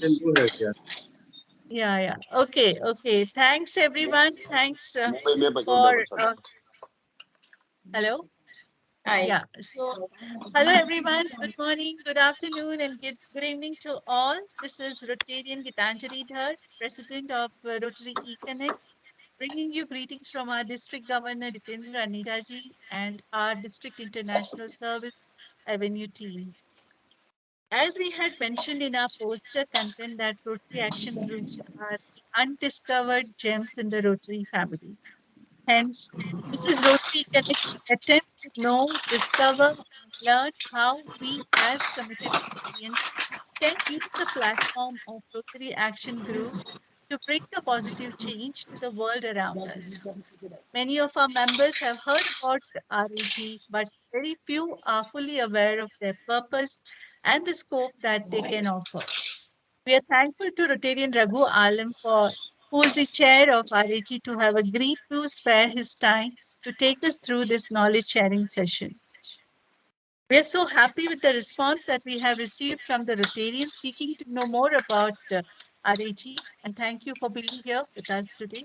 Then go ahead, yeah. Yeah. Okay. Thanks, everyone. Thanks for hello. Hi. Yeah. So, hello, everyone. Good morning, good afternoon, and good evening to all. This is Rotarian Gitanjali Dhar, President of Rotary eConnect, bringing you greetings from our District Governor Jitendra Aniraji and our District International Service Avenue team. As we had mentioned in our poster content that Rotary Action Groups are undiscovered gems in the Rotary family. Hence, this is Rotary Connect's attempt to know, discover, and learn how we as committed Rotarians can use the platform of Rotary Action Group to bring a positive change to the world around us. Many of our members have heard about RAG, but very few are fully aware of their purpose and the scope that they can offer. We are thankful to Rotarian Raghu Allam for who is the chair of RAG to have agreed to spare his time to take us through this knowledge sharing session. We are so happy with the response that we have received from the Rotarians seeking to know more about RAG, and thank you for being here with us today.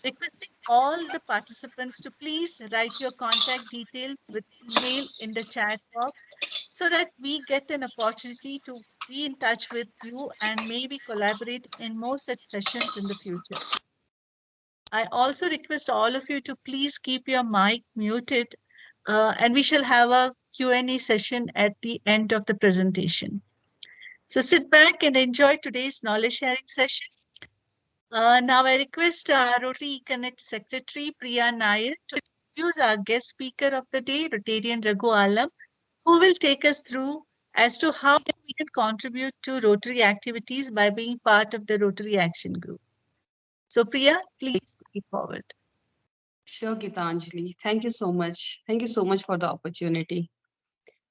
Requesting all the participants to please write your contact details with email in the chat box so that we get an opportunity to be in touch with you and maybe collaborate in more such sessions in the future. I also request all of you to please keep your mic muted and we shall have a Q&A session at the end of the presentation. So sit back and enjoy today's knowledge sharing session. Now I request Rotary Connect Secretary Priya Nair to introduce our guest speaker of the day, Rotarian Raghu Allam, who will take us through as to how we can contribute to Rotary activities by being part of the Rotary Action Group. So Priya, please take it forward. Sure, Gitanjali. Thank you so much. Thank you so much for the opportunity.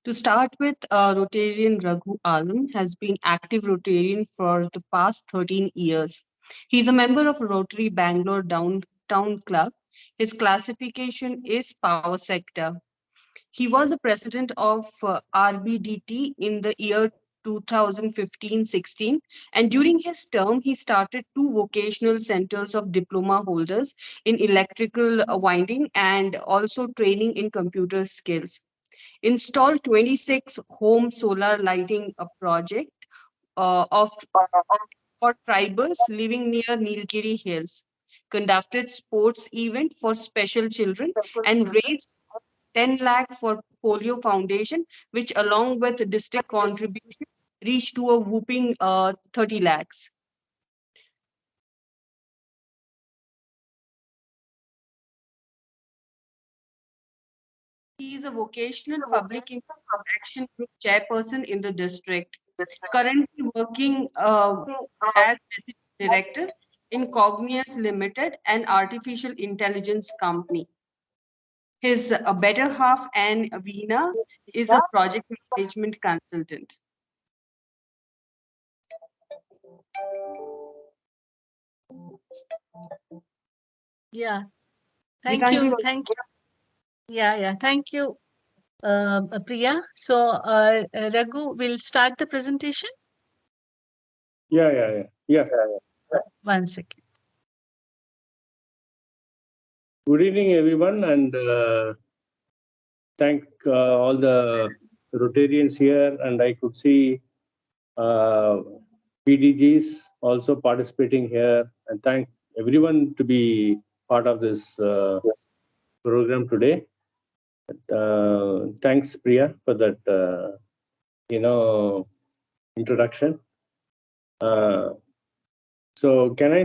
To start with, Rotarian Raghu Alam has been active Rotarian for the past 13 years. He's a member of Rotary Bangalore Downtown Club. His classification is power sector. He was a president of RBDT in the year 2015-16, and during his term, he started two vocational centers of diploma holders in electrical winding and also training in computer skills. Installed 26 home solar lighting project of for tribals living near Nilgiri Hills. Conducted sports event for special children and raised 10 lakh for polio foundation, which along with the district contribution reached to a whooping 30 lakhs. He is a vocational public action group chairperson in the district, currently working as director in Cognius Limited, an artificial intelligence company. His better half, Anne Veena, is a project management consultant. Yeah, thank you. Gitanjali, Thank you. Yeah. Thank you, Priya. So, Raghu will start the presentation. Yeah. One second. Good evening, everyone, and thank all the Rotarians here. And I could see PDGs also participating here, and thank everyone to be part of this program today. Thanks, Priya, for that introduction. So can I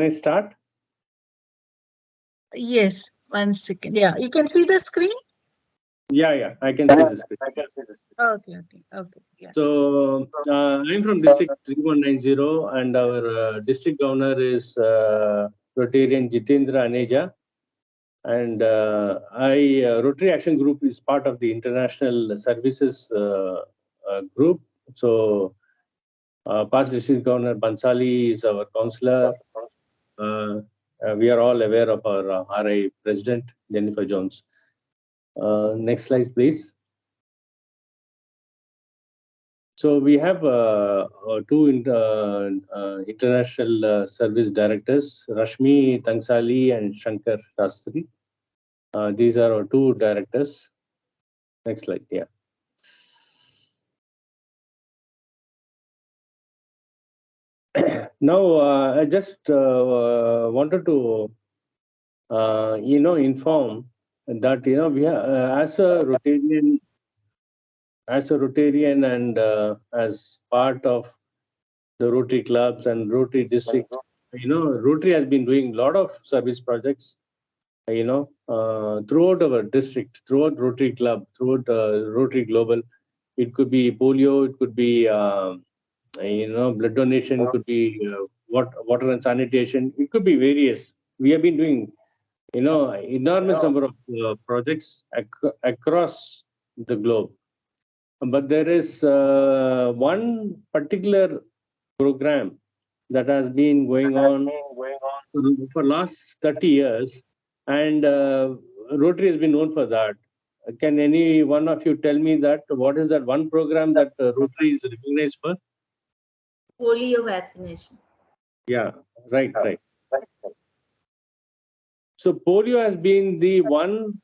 start? Yes, one second. Yeah, you can see the screen. Yeah, I can see the screen. Okay. Yeah. So I'm from District 3190, and our district governor is Rotarian Jitendra Aneja. And Rotary Action Group is part of the International Services Group. So past district governor Bansali is our counselor. We are all aware of our RI president, Jennifer Jones. Next slide, please. So we have two international service directors, Rashmi Tangsali and Shankar Shastri. These are our two directors. Next slide, yeah. Now, I just wanted to, inform that we have, as a Rotarian, and as part of the Rotary clubs and Rotary district, Rotary has been doing a lot of service projects, throughout our district, throughout Rotary club, throughout Rotary Global. It could be polio, it could be blood donation, it could be water and sanitation, it could be various. We have been doing enormous number of projects across the globe. But there is one particular program that has been going on for last 30 years, and Rotary has been known for that. Can any one of you tell me that what is that one program that Rotary is recognized for? Polio vaccination. Yeah, right. So polio has been the one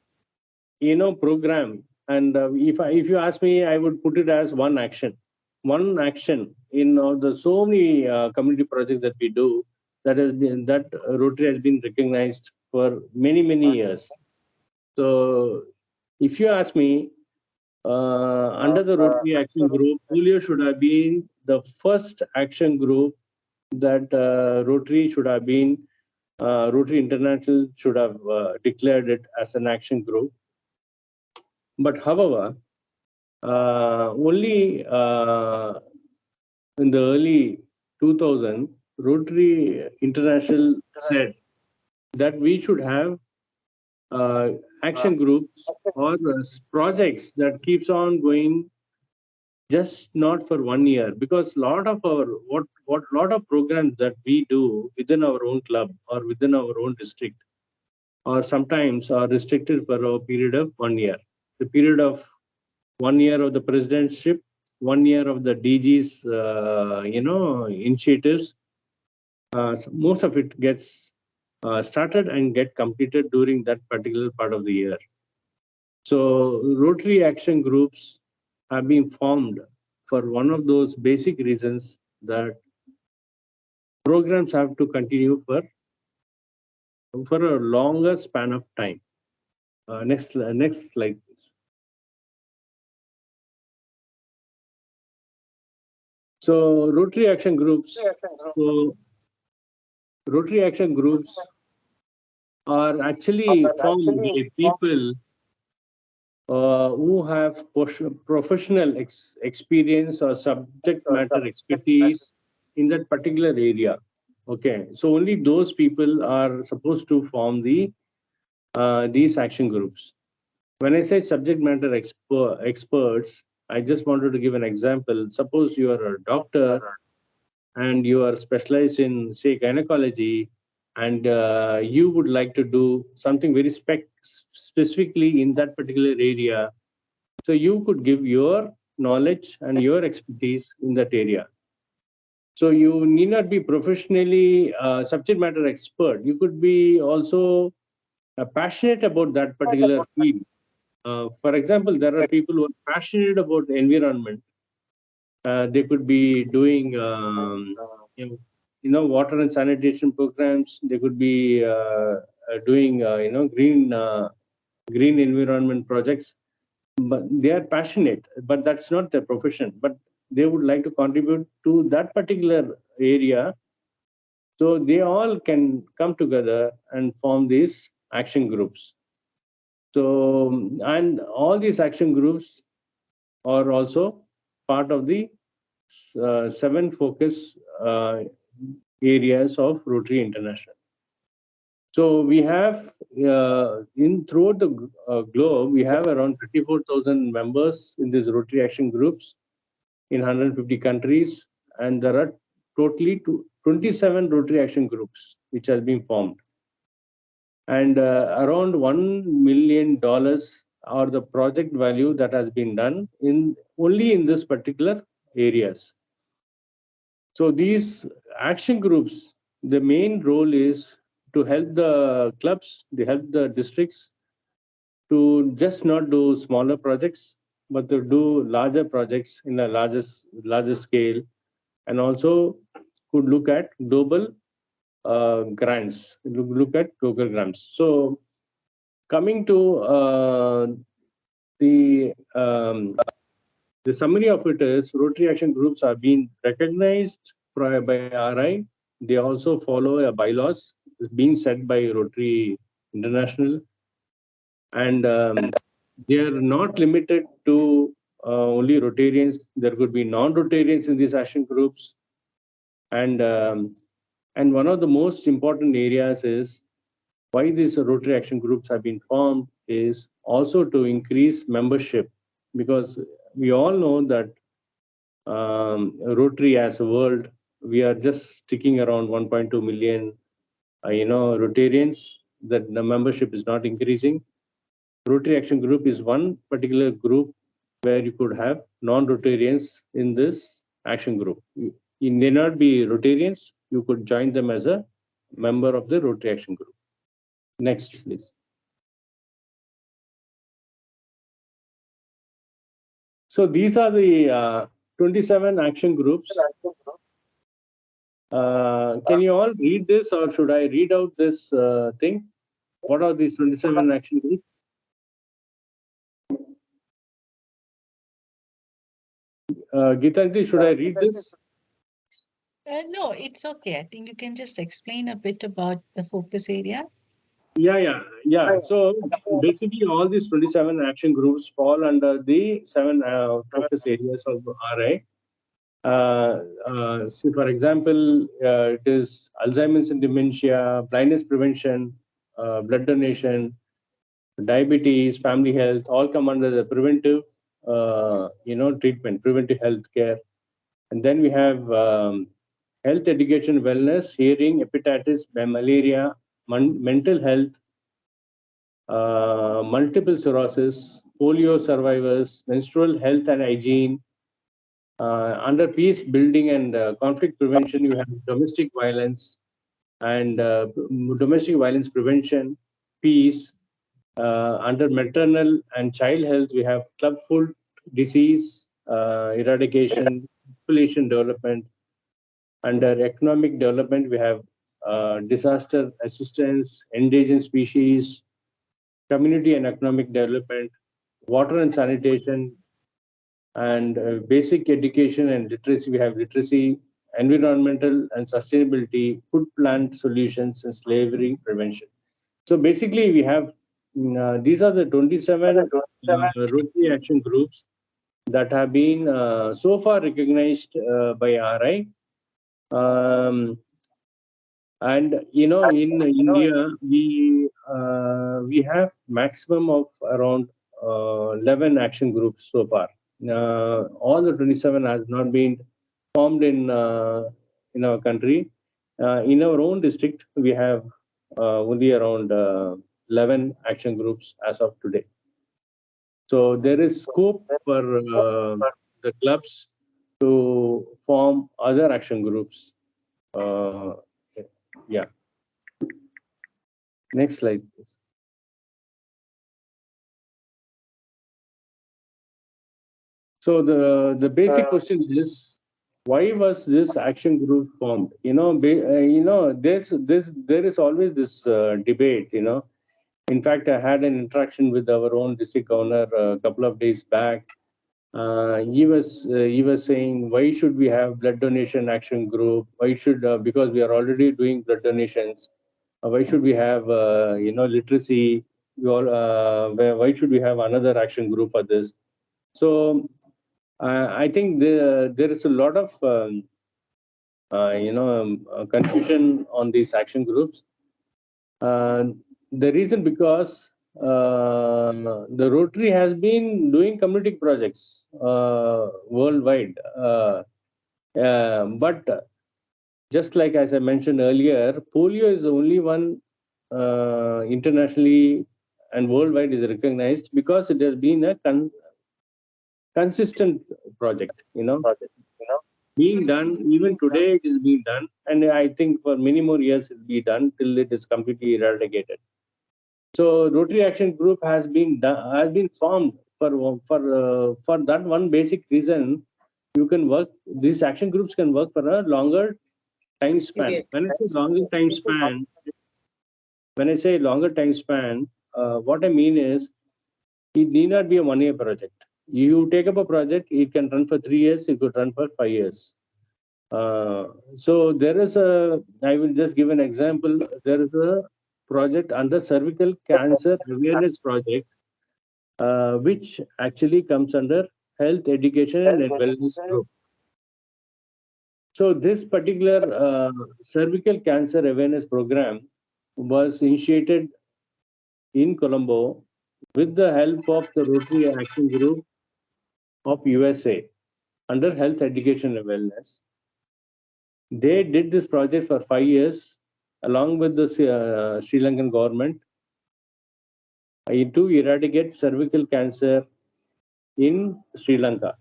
program, and if you ask me, I would put it as one action in the so many community projects that we do, that Rotary has been recognized for many years. So if you ask me, under the Rotary action group, polio should have been the first action group that Rotary should have been. Rotary International should have declared it as an action group. But however, only in the early 2000, Rotary International said that we should have action groups or projects that keeps on going, just not for 1 year, because lot of our lot of programs that we do within our own club or within our own district, or sometimes are restricted for a period of 1 year. The period of 1 year of the presidentship, 1 year of the DG's, initiatives. Most of it gets started and get completed during that particular part of the year. So Rotary action groups have been formed for one of those basic reasons, that programs have to continue for a longer span of time. Next slide, please. So Rotary action groups. Rotary action groups are actually formed by people who have professional experience or subject matter expertise in that particular area. Okay, so only those people are supposed to form these action groups. When I say subject matter experts, I just wanted to give an example. Suppose you are a doctor and you are specialized in, say, gynecology, and you would like to do something very specifically in that particular area. So you could give your knowledge and your expertise in that area. So you need not be professionally subject matter expert. You could be also passionate about that particular field. For example, there are people who are passionate about the environment. They could be doing, water and sanitation programs. They could be doing, green environment projects. But they are passionate, but that's not their profession. But they would like to contribute to that particular area. So they all can come together and form these action groups. So, and all these action groups are also part of the 7 focus areas of Rotary International. So we have throughout the globe, we have around 34,000 members in these Rotary action groups in 150 countries, and there are totally 27 Rotary action groups which have been formed, and around $1 million are the project value that has been done in only in this particular areas. So these action groups, the main role is to help the clubs, they help the districts to just not do smaller projects, but to do larger projects in a larger scale, and also could look at global grants, look at global grants. So coming to the summary of it is Rotary action groups are being recognized by RI. They also follow a bylaws being set by Rotary International, and they are not limited to only Rotarians. There could be non-Rotarians in these action groups, and one of the most important areas is why these Rotary action groups have been formed is also to increase membership, because we all know that Rotary as a world, we are just sticking around 1.2 million, Rotarians. That the membership is not increasing. Rotary Action Group is one particular group where you could have non-Rotarians in this action group. You may not be Rotarians. You could join them as a member of the Rotary Action Group. Next, please. So these are the 27 action groups. Can you all read this, or should I read out this thing? What are these 27 action groups? Gitanjali, should I read this? No, it's okay. I think you can just explain a bit about the focus area. Yeah. So basically, all these 27 action groups fall under the 7 focus areas of RI. So for example, it is Alzheimer's and dementia, blindness prevention, blood donation, diabetes, family health, all come under the preventive, treatment, preventive health care. And then we have health education, wellness, hearing, hepatitis, malaria, mental health, multiple sclerosis, polio survivors, menstrual health and hygiene. Under peace building and conflict prevention, you have domestic violence and domestic violence prevention, peace. Under maternal and child health, we have club foot disease eradication, population development. Under economic development, we have disaster assistance, endangered species, community and economic development, water and sanitation, and basic education and literacy. We have literacy, environmental and sustainability, food plant solutions, and slavery prevention. So basically, we have these are the 27 Rotary action groups that have been so far recognized by RI. And in India, we have maximum of around 11 action groups so far. All the 27 has not been formed in our country. In our own district, we have only around 11 action groups as of today. So there is scope for the clubs to form other action groups. Yeah. Next slide, please. So the basic question is, why was this action group formed? There is always this debate. In fact, I had an interaction with our own district governor a couple of days back. He was saying, why should we have blood donation action group? Why should because we are already doing blood donations. Why should we have literacy? Why should we have another action group for this? So I think there is a lot of confusion on these action groups. The reason because the Rotary has been doing community projects worldwide, but just like as I mentioned earlier, polio is the only one internationally and worldwide is recognized because it has been a consistent project. being done. Even today, it is being done, and I think for many more years it will be done till it is completely eradicated. So, Rotary Action Group has been formed for that one basic reason. You can work. These action groups can work for a longer time span. When I say longer time span, what I mean is it need not be a 1 year project. You take up a project, it can run for 3 years, it could run for 5 years. So there is I will just give an example. There is a project under cervical cancer awareness project, which actually comes under health education and wellness group. So this particular cervical cancer awareness program was initiated in Colombo with the help of the Rotary Action Group of USA under health education and wellness. They did this project for 5 years along with the Sri Lankan government to eradicate cervical cancer in Sri Lanka.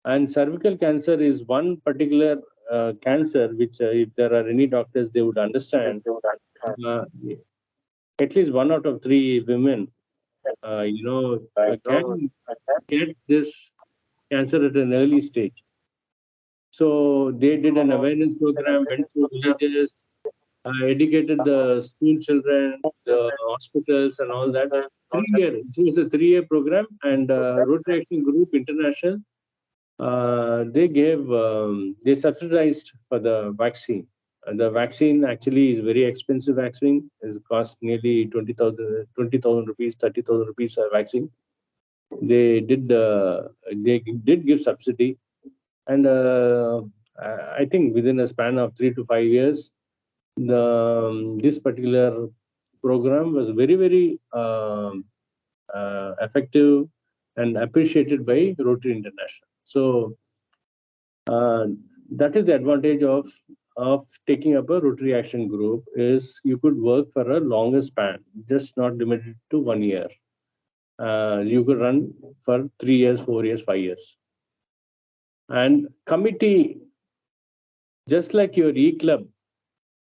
And cervical cancer is one particular cancer which, if there are any doctors, they would understand. At least 1 out of 3 women, can get this cancer at an early stage. So they did an awareness program, went to villages, educated the school children, the hospitals, and all that. 3 year. It was a 3 year program, and Rotary Action Group International, they subsidized for the vaccine. The vaccine actually is very expensive. Vaccine is cost nearly 20,000 rupees, 30,000 rupees a vaccine. They did give subsidy, and I think within a span of 3 to 5 years, this particular program was very effective and appreciated by Rotary International. So that is the advantage of taking up a Rotary Action Group, is you could work for a longer span, just not limited to 1 year. You could run for 3 years, 4 years, 5 years. And committee, just like your e-club,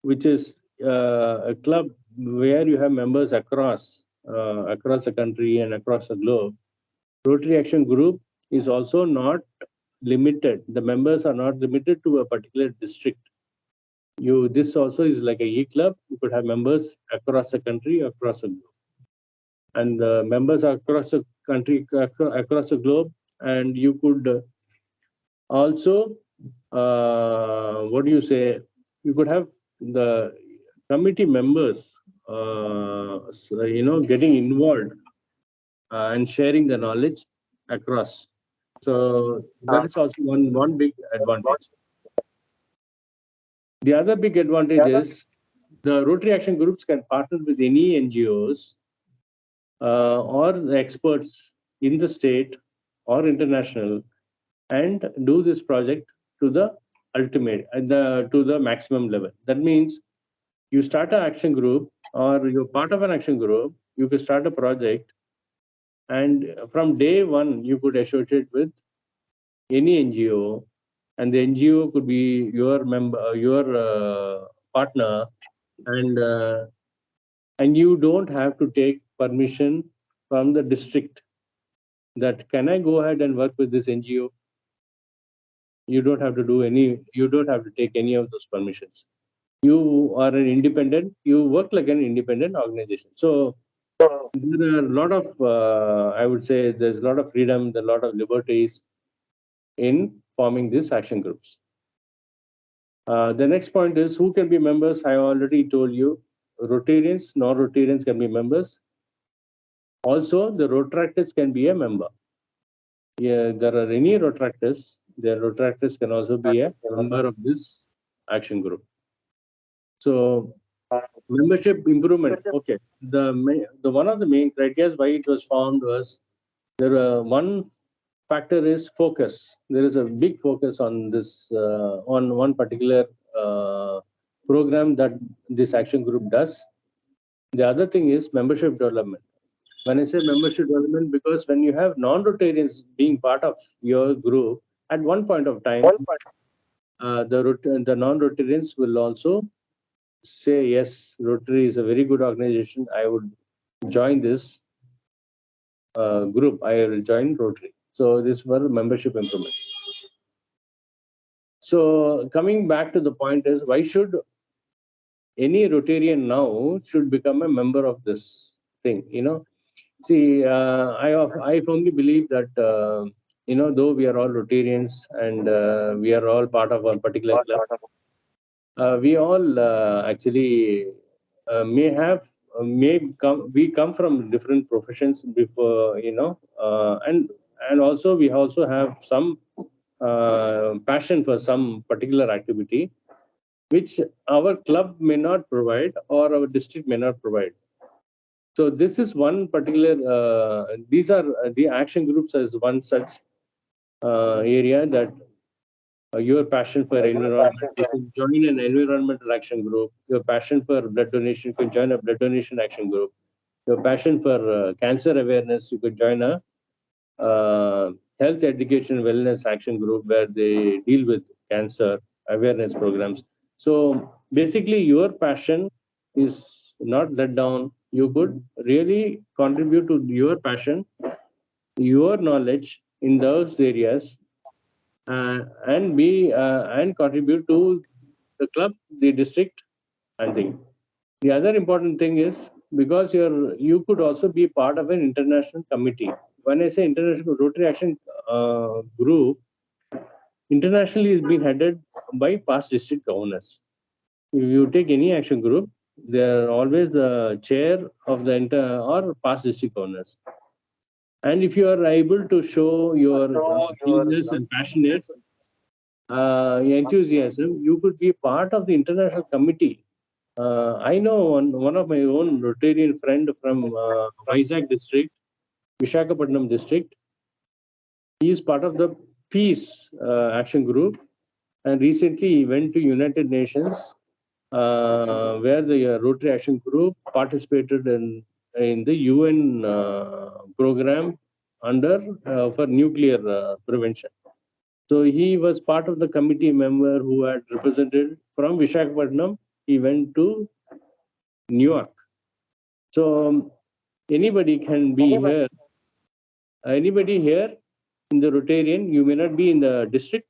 which is a club where you have members across the country and across the globe, Rotary Action Group is also not limited. The members are not limited to a particular district. This also is like a e-club. You could have members across the country, across the globe, and members across the country, across the globe, and you could also you could have the committee members getting involved and sharing the knowledge across. So that is also one big advantage. The other big advantage is the Rotary Action Groups can partner with any NGOs or the experts in the state or international and do this project to the ultimate to the maximum level. That means you start an action group or you're part of an action group, you could start a project, and from day one you could associate with any NGO, and the NGO could be your member, your partner, and you don't have to take permission from the district that can I go ahead and work with this NGO. You don't have to take any of those permissions. You are an independent, you work like an independent organization. So there are a lot of I would say there's a lot of freedom, a lot of liberties in forming these action groups. The next point is who can be members. I already told you, Rotarians, non-Rotarians can be members. Also, the Rotaractors can be a member. Yeah, there are any Rotaractors. The Rotaractors can also be a member of this action group. So, membership improvement. Okay, the one of the main criteria why it was formed was one factor is focus. There is a big focus on this on one particular program that this action group does. The other thing is membership development. When I say membership development, because when you have non-Rotarians being part of your group, at one point of time, the non-Rotarians will also say, yes, Rotary is a very good organization. I would join this group. I will join Rotary. So this for membership improvement. So coming back to the point is, why should any Rotarian now should become a member of this thing? See, I firmly believe that though we are all Rotarians and we are all part of one particular club, we all actually we come from different professions before, and also we also have some passion for some particular activity which our club may not provide or our district may not provide. So this is one particular, these are the action groups as one such area that your passion for environment, you can join an environmental action group. Your passion for blood donation, you can join a blood donation action group. Your passion for cancer awareness, you could join a health education wellness action group where they deal with cancer awareness programs. So basically, your passion is not let down. You could really contribute to your passion, your knowledge in those areas, and contribute to the club, the district, and thing. The other important thing is, because you could also be part of an international committee. When I say international Rotary Action group, internationally is being headed by past district governors. If you take any action group, they are always the chair of the or past district governors. And if you are able to show your keenness and passionate enthusiasm, you could be part of the international committee. I know one of my own Rotarian friend from Vizag district, Vishakhapatnam district. He is part of the Peace Action Group, and recently he went to United Nations, where the Rotary Action Group participated in the UN program under for nuclear prevention. So he was part of the committee member who had represented from Vishakhapatnam. He went to New York. So anybody can be here. Anybody here in the Rotarian, you may not be in the district,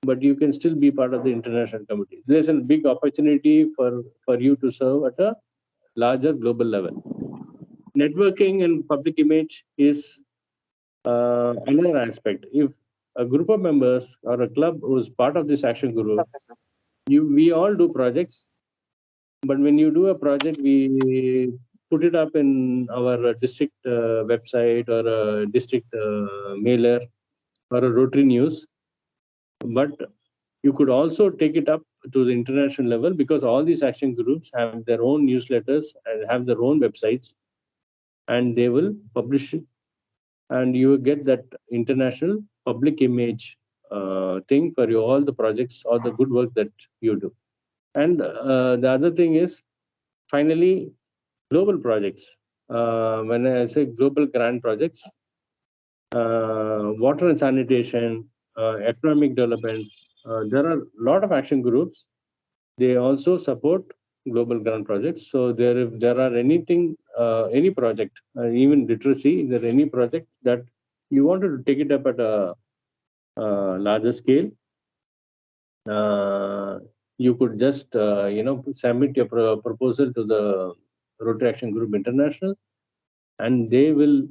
but you can still be part of the international committee. There's a big opportunity for you to serve at a larger global level. Networking and public image is another aspect. If a group of members or a club who's part of this action group, we all do projects, but when you do a project, we put it up in our district website or a district mailer or a Rotary News. But you could also take it up to the international level, because all these action groups have their own newsletters and have their own websites, and they will publish it, and you will get that international public image thing for all the projects or the good work that you do. And the other thing is, finally, global projects. When I say global grand projects, water and sanitation, economic development, there are a lot of action groups. They also support global grand projects. So if there are anything, any project, even literacy, is there any project that you wanted to take it up at a larger scale, you could just submit your proposal to the Rotary Action Group International, and they will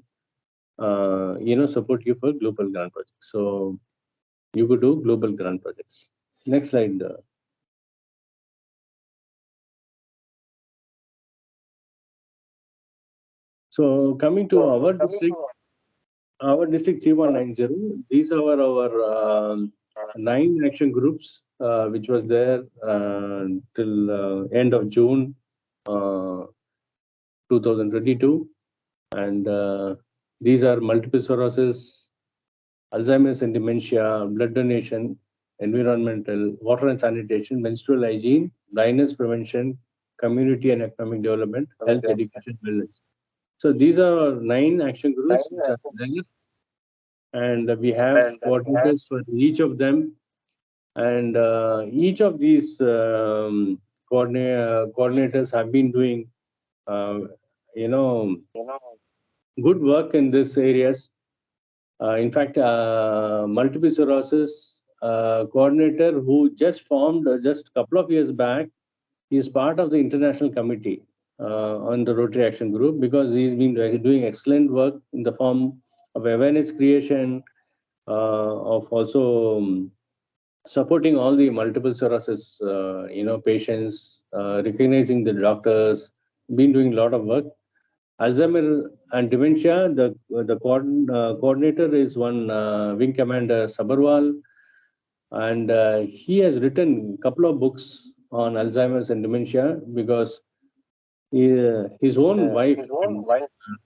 support you for global grant projects. So you could do global grant projects. Next slide. So coming to our district 3190, these are our 9 action groups, which was there till end of June 2022. And these are multiple sclerosis, Alzheimer's and dementia, blood donation, environmental, water and sanitation, menstrual hygiene, blindness prevention, community and economic development, health education, wellness. So these are 9 action groups which are there. and we have coordinators for each of them. And each of these coordinators have been doing, uh, you know, good work in these areas. In fact, multiple sclerosis coordinator who just formed just a couple of years back is part of the international committee on the Rotary Action Group, because he's been doing excellent work in the form of awareness creation, of also supporting all the multiple sclerosis, patients, recognizing the doctors, been doing a lot of work. Alzheimer and dementia, the coordinator is one Wing Commander Sabarwal, and he has written a couple of books on Alzheimer's and dementia, because his own wife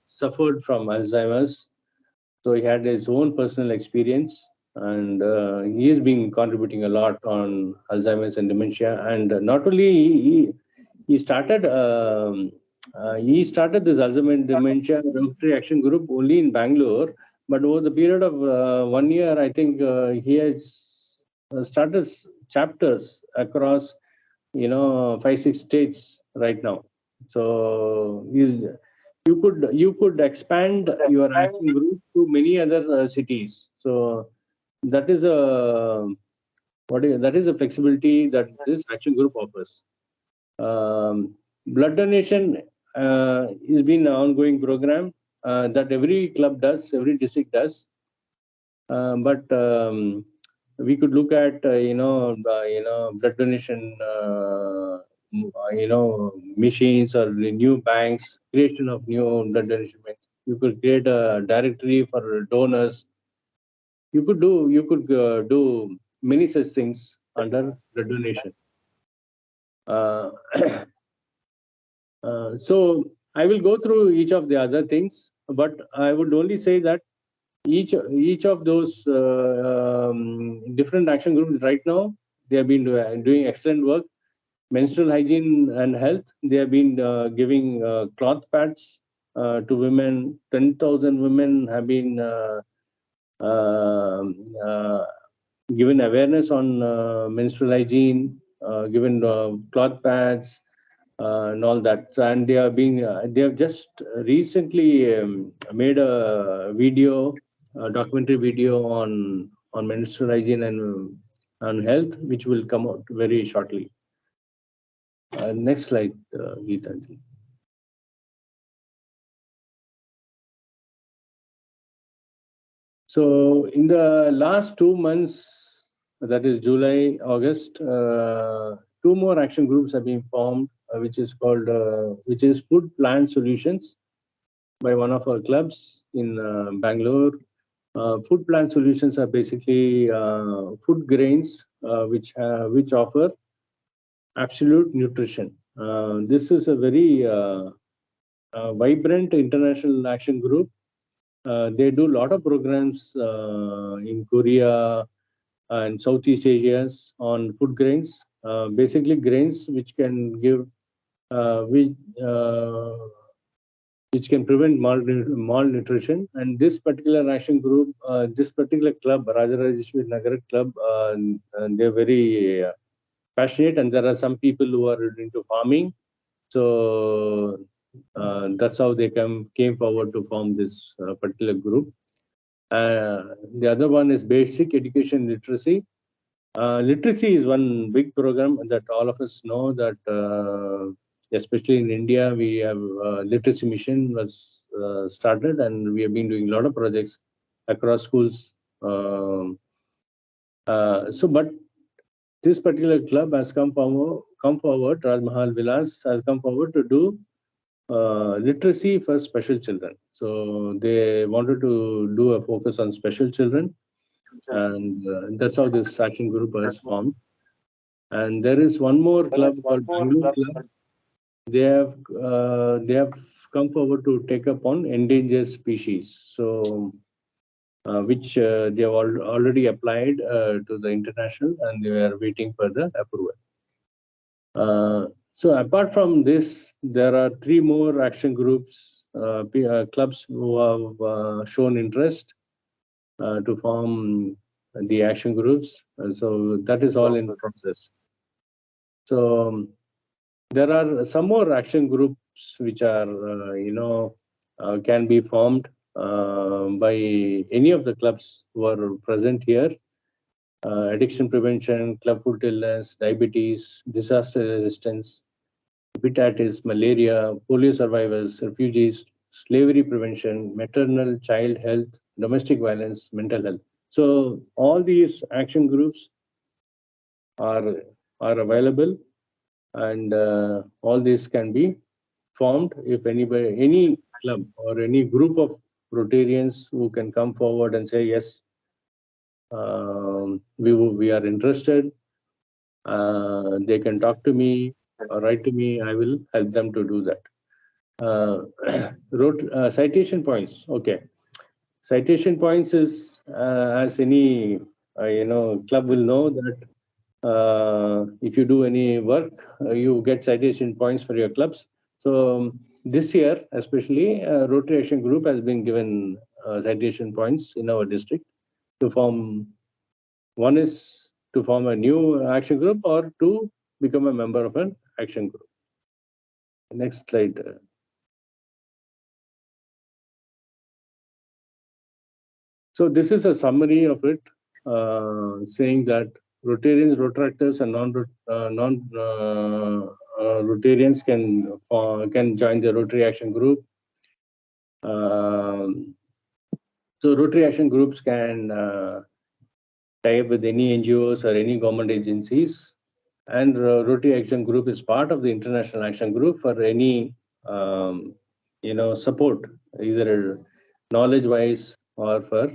suffered from Alzheimer's, so he had his own personal experience, and he has been contributing a lot on Alzheimer's and dementia. And not only he started this Alzheimer's and dementia Rotary Action Group only in Bangalore, but over the period of 1 year, I think he has started chapters across 5-6 states right now. So you could expand your action group to many other cities. So that is a that is a flexibility that this action group offers. Blood donation has been an ongoing program that every club does, every district does. But we could look at blood donation machines, or new banks, creation of new blood donation banks. You could create a directory for donors. You could do many such things under blood donation. So I will go through each of the other things, but I would only say that each of those different action groups right now, they have been doing excellent work. Menstrual hygiene and health, they have been giving cloth pads to women. 10,000 women have been given awareness on menstrual hygiene, given cloth pads, and all that. And they have just recently made a video, a documentary video on menstrual hygiene and on health, which will come out very shortly. Next slide, Geetanjali. So in the last 2 months, that is July, August, 2 more action groups have been formed, which is Food Plant Solutions by one of our clubs in Bangalore. Food Plant Solutions are basically food grains which offer absolute nutrition. This is a very vibrant international action group. They do a lot of programs in Korea and Southeast Asia on food grains, basically grains which can give which can prevent malnutrition. And this particular action group, this particular club, Rajarajeshwari Nagar Club, they're very passionate, and there are some people who are into farming. So that's how they came forward to form this particular group. The other one is basic education literacy. Literacy is one big program that all of us know that, especially in India, we have literacy mission was started, and we have been doing a lot of projects across schools. But this particular club has come forward. Rajmahal Vilas has come forward to do literacy for special children. So they wanted to do a focus on special children, and that's how this action group was formed. And there is one more club called Bangalore Club. They have come forward to take up on endangered species. So which they have already applied to the international, and they are waiting for the approval. So apart from this, there are 3 more action groups, clubs who have shown interest. to form the action groups. So that is all in process. So there are some more action groups which are, can be formed by any of the clubs who are present here. Addiction prevention, clubfoot illness, diabetes, disaster resistance, hepatitis, malaria, polio survivors, refugees, slavery prevention, maternal child health, domestic violence, mental health. So all these action groups are available, and all these can be formed if any club or any group of Rotarians who can come forward and say yes, we are interested. They can talk to me or write to me. I will help them to do that. Citation points. Okay, citation points is as any club will know that if you do any work, you get citation points for your clubs. So this year, especially, Rotary Action Group has been given citation points in our district to form. One is to form a new action group or to become a member of an action group. Next slide. So this is a summary of it, saying that Rotarians, Rotaractors, and non-Rotarians can join the Rotary Action Group. So Rotary Action Groups can tie up with any NGOs or any government agencies, and Rotary Action Group is part of the International Action Group for any support, either knowledge-wise or for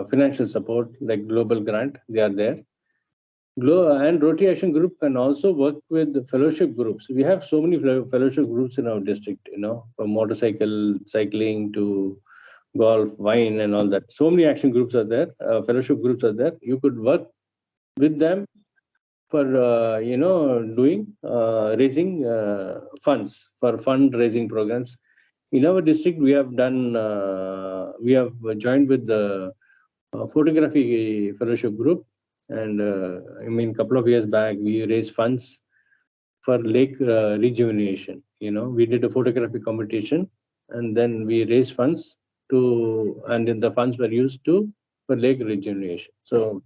financial support like global grant. They are there. And Rotary Action Group can also work with fellowship groups. We have so many fellowship groups in our district, from motorcycle, cycling to golf, wine, and all that. So many action groups are there, fellowship groups are there. You could work with them for, doing raising funds for fundraising programs. In our district, we have joined with the photography fellowship group, and a couple of years back we raised funds for lake rejuvenation. We did a photography competition, and then we raised funds and then the funds were used for lake rejuvenation. So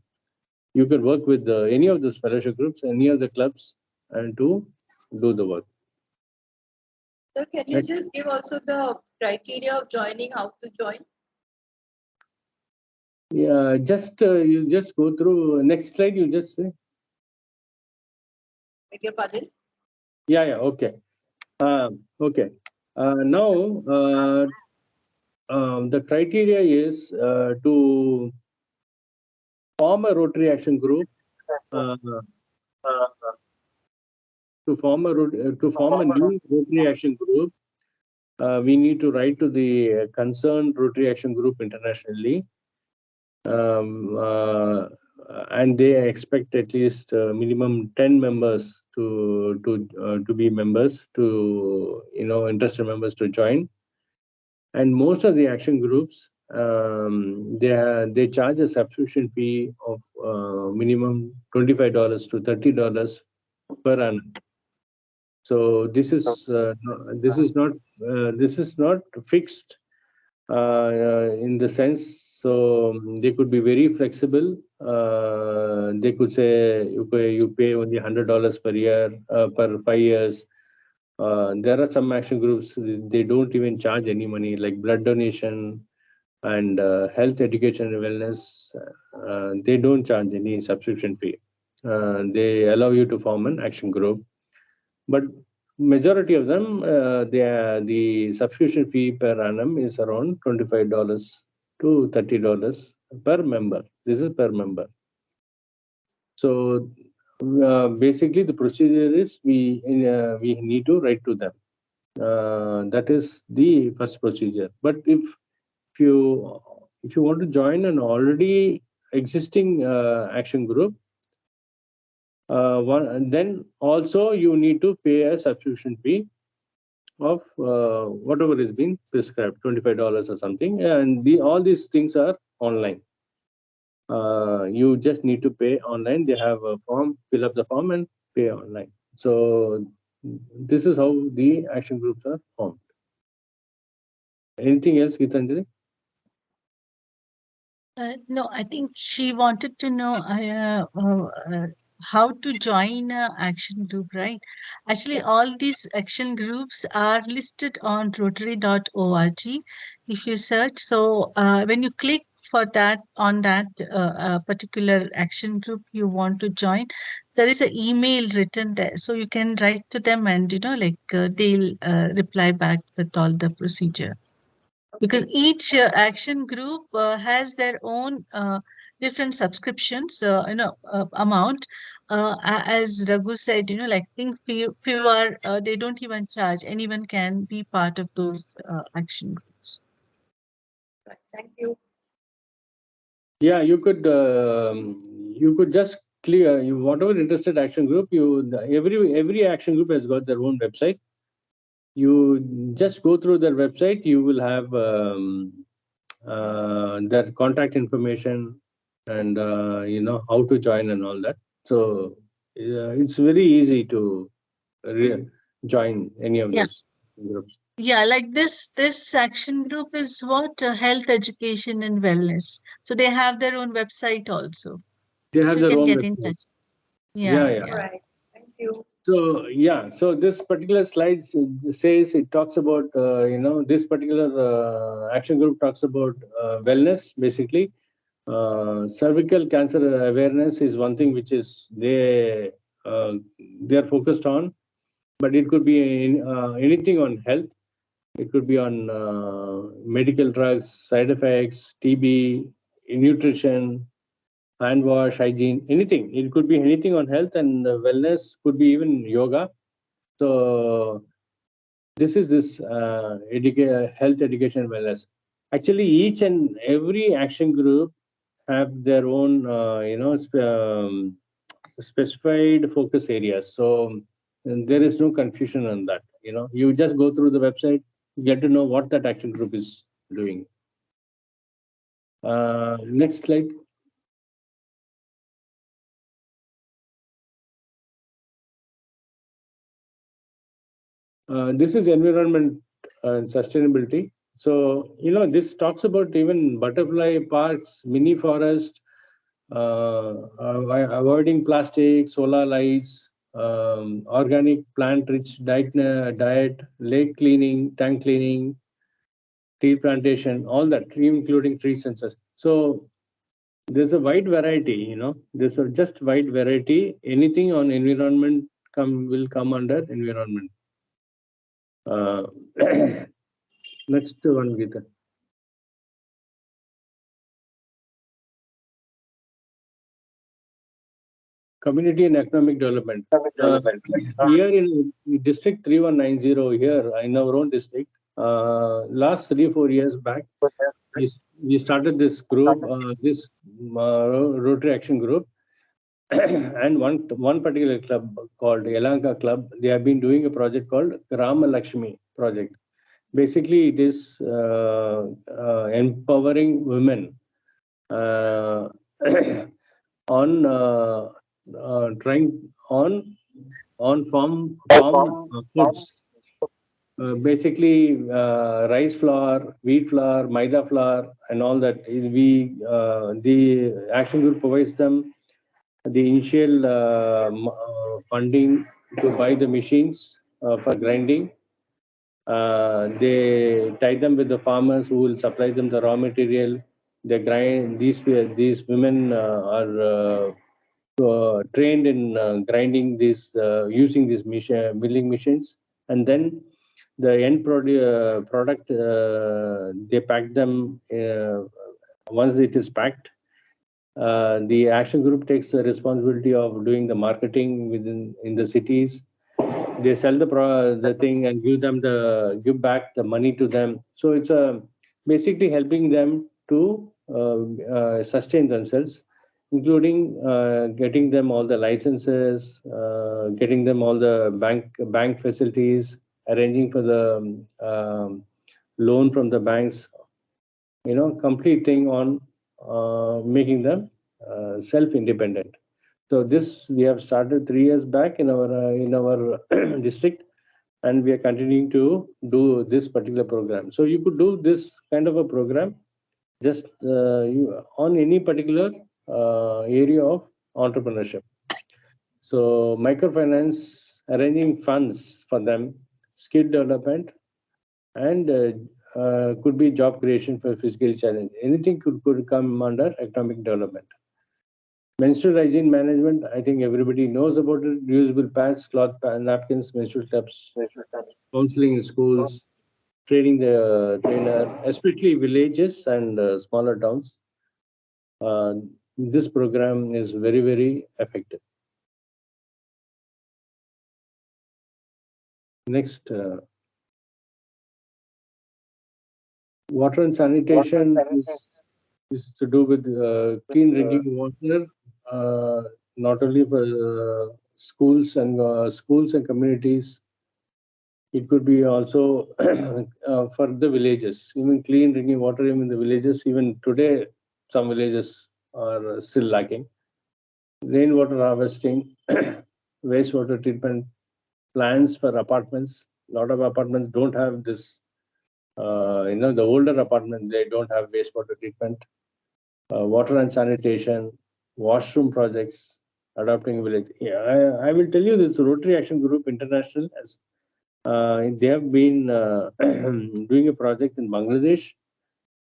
you could work with any of those fellowship groups, any of the clubs, and to do the work. Sir, can you just give also the criteria of joining, how to join? Yeah, you just go through. Next slide, you just say. Beg your pardon? Yeah, okay. Okay. Now, the criteria is to form a Rotary Action Group. To form a new Rotary Action Group, we need to write to the concerned Rotary Action Group internationally, and they expect at least minimum 10 members to be members, interested members to join. And most of the action groups, they charge a subscription fee of minimum $25 to $30 per annum. So this is not fixed in the sense. So they could be very flexible. They could say you pay only $100 per year per 5 years. There are some action groups, they don't even charge any money, like blood donation and health education and wellness. They don't charge any subscription fee. They allow you to form an action group, but majority of them, the subscription fee per annum is around $25 to $30 per member. This is per member. So basically, the procedure is we need to write to them. That is the first procedure. But if you want to join an already existing action group, then also you need to pay a subscription fee. of whatever is being prescribed, $25 or something, and all these things are online. You just need to pay online. They have a form, fill up the form and pay online. So this is how the action groups are formed. Anything else, Gitanjali? No, I think she wanted to know how to join a action group, right? Actually, all these action groups are listed on rotary.org. If you search, so when you click for that on that particular action group you want to join, there is an email written there, so you can write to them, and they'll reply back with all the procedure, because each action group has their own different subscriptions amount, as Raghu said, like think few are they don't even charge, anyone can be part of those action groups. Right. Thank you. Yeah, you could just clear you whatever interested action group. Every action group has got their own website. You just go through their website. You will have their contact information, and how to join and all that. So it's very easy to join any of Yeah. those groups. Yeah, like this action group is what health education and wellness, so they have their own website also, They so have you their can own get in website. touch. Yeah, Yeah, yeah. yeah. Right. Thank you. So yeah, so this particular slide says it talks about this particular action group talks about wellness basically. Cervical cancer awareness is one thing which is they are focused on, but it could be anything on health. It could be on medical drugs, side effects, TB, nutrition, hand wash, hygiene, anything. It could be anything on health and wellness. Could be even yoga. So this is this health education wellness. Actually, each and every action group have their own specified focus areas. So there is no confusion on that. You just go through the website, get to know what that action group is doing. Next slide. This is environment and sustainability. So, this talks about even butterfly parks, mini forest, avoiding plastic, solar lights, organic plant-rich diet, lake cleaning, tank cleaning, tree plantation, all that, tree including tree census. So there's a wide variety, there's a just wide variety. Anything on environment will come under environment. Next one, Geeta. Community and economic development. Here in District 3190, here in our own district, last 3-4 years back, we started this group, this Rotary Action Group, and one particular club called Yelahanka Club. They have been doing a project called Rama Lakshmi project. Basically, it is empowering women uh, on trying on farm foods. Basically, rice flour, wheat flour, maida flour, and all that. The action group provides them the initial funding to buy the machines for grinding. They tie them with the farmers who will supply them the raw material. They grind. These women are trained in grinding these using these milling machines, and then the end product they pack them. Once it is packed, the action group takes the responsibility of doing the marketing in the cities. They sell the thing and give back the money to them. So it's basically helping them to sustain themselves, including getting them all the licenses, getting them all the bank facilities, arranging for the loan from the banks, complete thing on making them self-independent. So this we have started 3 years back in our district, and we are continuing to do this particular program. So you could do this kind of a program just on any particular area of entrepreneurship. So microfinance, arranging funds for them, skill development, and could be job creation for physical challenge. Anything could come under economic development. Menstrual hygiene management, I think everybody knows about it. Reusable pads, cloth napkins, menstrual cups, counseling in schools, training the trainer, especially villages and smaller towns. This program is very, very effective. Next, water and sanitation is to do with clean drinking water, not only for schools and communities. It could be also for the villages, even clean drinking water, even in the villages. Even today, some villages are still lacking. Rainwater harvesting, wastewater treatment plants for apartments. A lot of apartments don't have this. The older apartments, they don't have wastewater treatment. Water and sanitation, washroom projects, adopting village. Yeah, I will tell you this Rotary Action Group International has they have been doing a project in Bangladesh.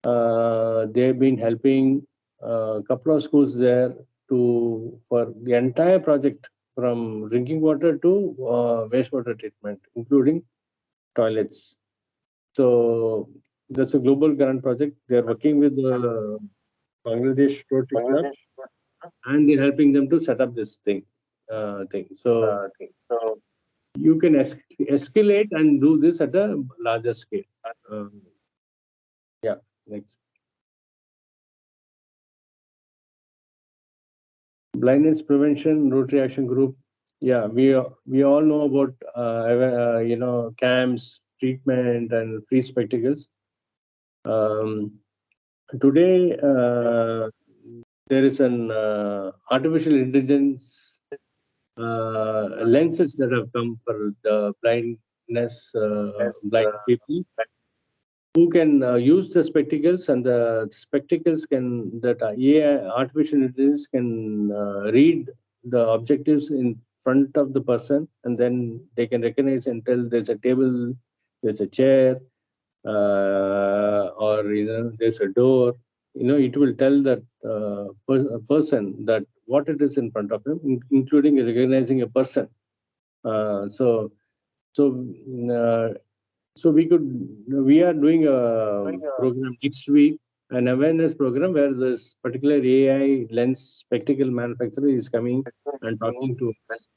They have been helping a couple of schools there for the entire project from drinking water to wastewater treatment, including toilets. So that's a global grant project. They are working with the Bangladesh Rotary clubs, and they're helping them to set up this thing. So you can escalate and do this at a larger scale. Yeah, next. Blindness prevention, Rotary Action Group. Yeah, we all know about camps, treatment, and free spectacles. Today, there is an artificial intelligence lenses that have come for the blind people, who can use the spectacles, and the spectacles AI artificial intelligence can read the objectives in front of the person, and then they can recognize and tell there's a table, there's a chair, or there's a door. It will tell that person that what it is in front of him, including recognizing a person. So we are doing a program next week, an awareness program where this particular AI lens spectacle manufacturer is coming and talking to us.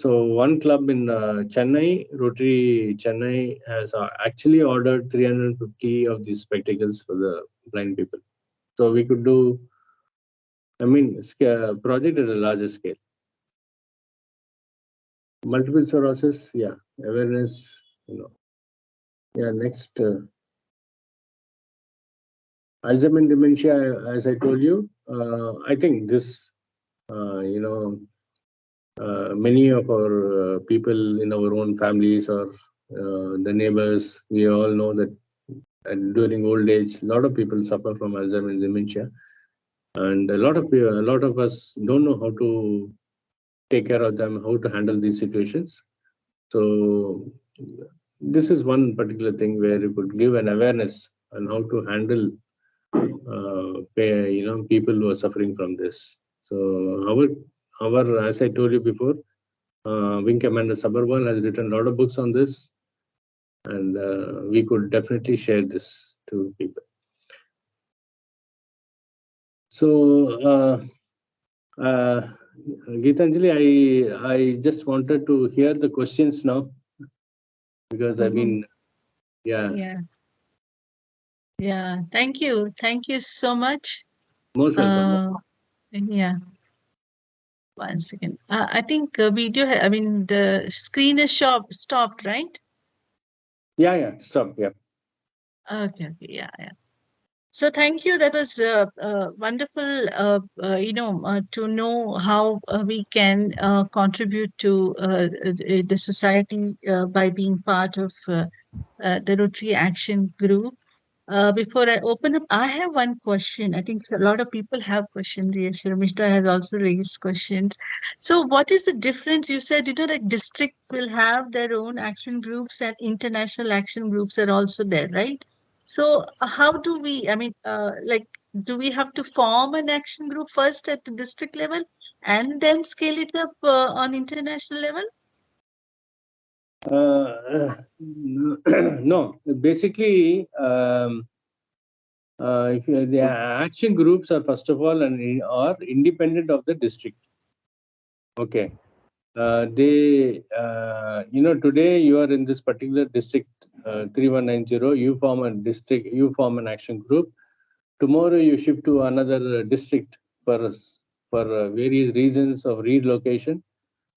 So one club in Chennai, Rotary Chennai, has actually ordered 350 of these spectacles for the blind people. So we could do, project at a larger scale. Multiple sclerosis, yeah, awareness, Yeah, next. Alzheimer's dementia, as I told you, I think this, many of our people in our own families or the neighbors, we all know that during old age, a lot of people suffer from Alzheimer's dementia, and a lot of us don't know how to take care of them, how to handle these situations. So this is one particular thing where you could give an awareness on how to handle people who are suffering from this. So our as I told you before, Wing Commander Sabharwal has written a lot of books on this, and we could definitely share this to people. So Geetanjali, I just wanted to hear the questions now, because I've been Yeah. Thank you so much. Most welcome. Yeah. One second. I think video, I mean, the screen is stopped, right? Yeah, stop. Yeah. Okay, yeah, yeah. So thank you. That was wonderful, to know how we can contribute to the society by being part of the Rotary Action Group. Before I open up, I have one question. I think a lot of people have questions. Yes, Mishra has also raised questions. So, what is the difference? You said, that district will have their own action groups and international action groups are also there, right? So, how do we, I mean, do we have to form an action group first at the district level and then scale it up on international level? No, basically, if the action groups are first of all are independent of the district. Okay. Today you are in this particular district 3190. You form a district. You form an action group. Tomorrow you shift to another district for various reasons of relocation,